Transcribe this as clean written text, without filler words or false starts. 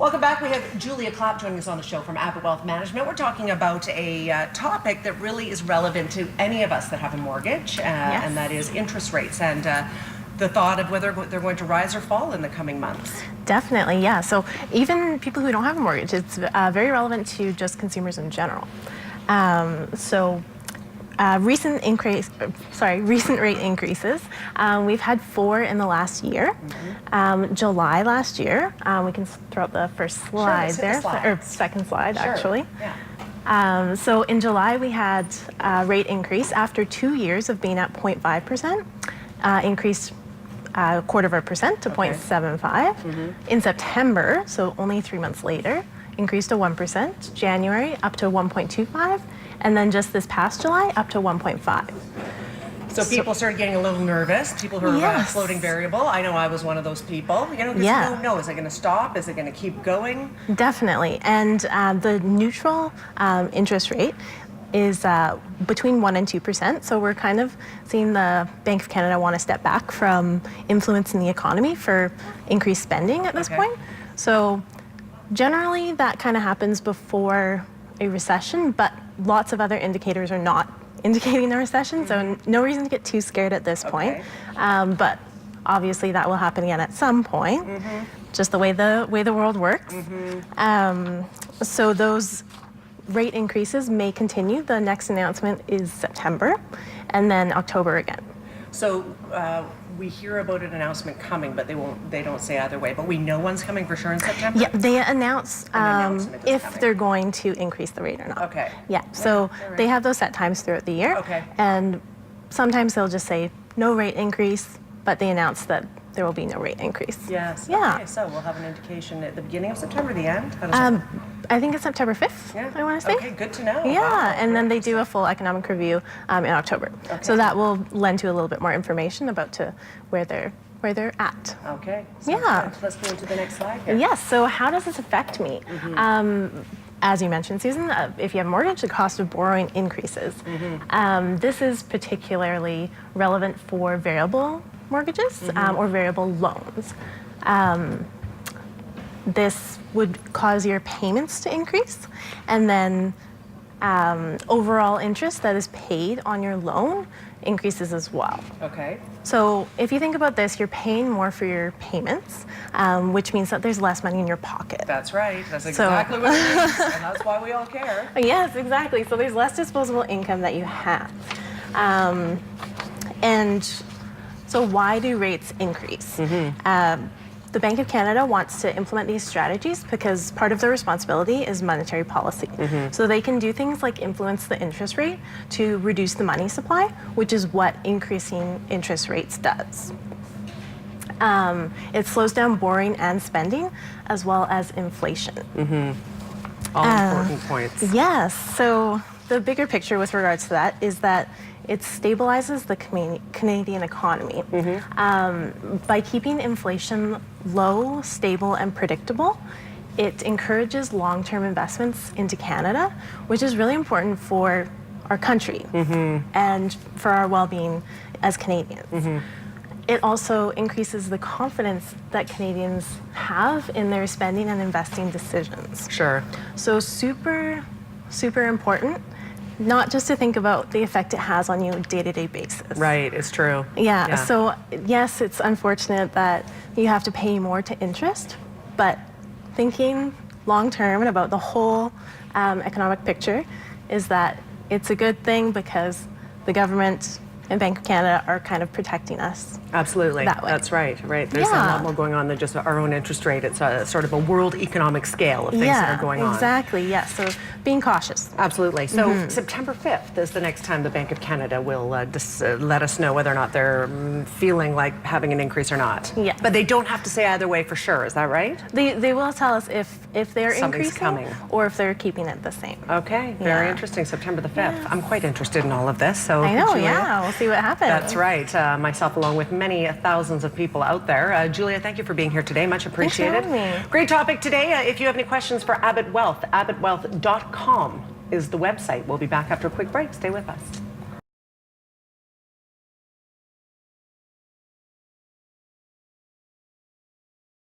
Welcome back. We have Julia Clapp joining us on the show from Abbott Wealth Management. We're talking about a topic that really is relevant to any of us that have a mortgage, Yes. and that is interest rates and the thought of whether they're going to rise or fall in the coming months. Definitely, yeah. So even people who don't have a mortgage, it's very relevant to just consumers in general. Recent rate increases. We've had 4 in the last year. July last year, we can throw up the first slide or second slide, Sure. actually. Yeah. So in July, we had a rate increase after 2 years of being at 0.5%, increased 0.25% to 0.75. In September, so only 3 months later, increased to 1%. January up to 1.25, and then just this past July up to 1.5. So people started getting a little nervous. People who are floating variable. I know I was one of those people. You know, because you don't know, is it going to stop? Is it going to keep going? Definitely. And the neutral interest rate is between 1% and 2%. So we're kind of seeing the Bank of Canada want to step back from influencing the economy for increased spending at this point. So generally that kind of happens before a recession, but lots of other indicators are not indicating a recession, so no reason to get too scared at this point. But obviously that will happen again at some point, just the way the world works. So those rate increases may continue. The next announcement is September, and then October again. So we hear about an announcement coming, but they don't say either way. But we know one's coming for sure in September? Yeah, they announce if they're going to increase the rate or not. Okay. Yeah, so they have those set times throughout the year. Okay. And sometimes they'll just say no rate increase, but they announce that there will be no rate increase. Yes. Yeah. Okay, so we'll have an indication at the beginning of September, the end? How does that work? I think it's September 5th, I want to say. Okay, good to know. Yeah, Wow, and then they do a full economic review in October. Okay. So that will lend to a little bit more information about where they're at. Okay. Yeah. Good. Let's go into the next slide here. Yes, so how does this affect me? As you mentioned, Susan, if you have a mortgage, the cost of borrowing increases. This is particularly relevant for variable mortgages or variable loans. This would cause your payments to increase, and then overall interest that is paid on your loan increases as well. Okay. So if you think about this, you're paying more for your payments, which means that there's less money in your pocket. That's right. That's exactly what it means, and that's why we all care. Yes, exactly. So there's less disposable income that you have. And so why do rates increase? The Bank of Canada wants to implement these strategies because part of their responsibility is monetary policy. So they can do things like influence the interest rate to reduce the money supply, which is what increasing interest rates does. It slows down borrowing and spending, as well as inflation. All important points. Yes, so the bigger picture with regards to that is that it stabilizes the Canadian economy. By keeping inflation low, stable, and predictable, it encourages long-term investments into Canada, which is really important for our country and for our well-being as Canadians. It also increases the confidence that Canadians have in their spending and investing decisions. Sure. So super, super important. Not just to think about the effect it has on you on a day-to-day basis. Right, it's true. Yeah, so yes, it's unfortunate that you have to pay more to interest, but thinking long-term and about the whole economic picture is that it's a good thing because the government and Bank of Canada are kind of protecting us. Absolutely. That way. That's right. There's a lot more going on than just our own interest rate. It's a sort of a world economic scale of things that are going on. Exactly. Yes. So being cautious. Absolutely. So September 5th is the next time the Bank of Canada will let us know whether or not they're feeling like having an increase or not. Yeah. But they don't have to say either way for sure. Is that right? They will tell us if they're Something's increasing coming. or if they're keeping it the same. Okay. Very interesting. September the 5th. I'm quite interested in all of this. So I know. Julia, Yeah. We'll see what happens. That's right. Myself, along with many thousands of people out there. Julia, thank you for being here today. Much appreciated. Thanks for having me. Great topic today. If you have any questions for Abbott Wealth, abbottwealth.com is the website. We'll be back after a quick break. Stay with us.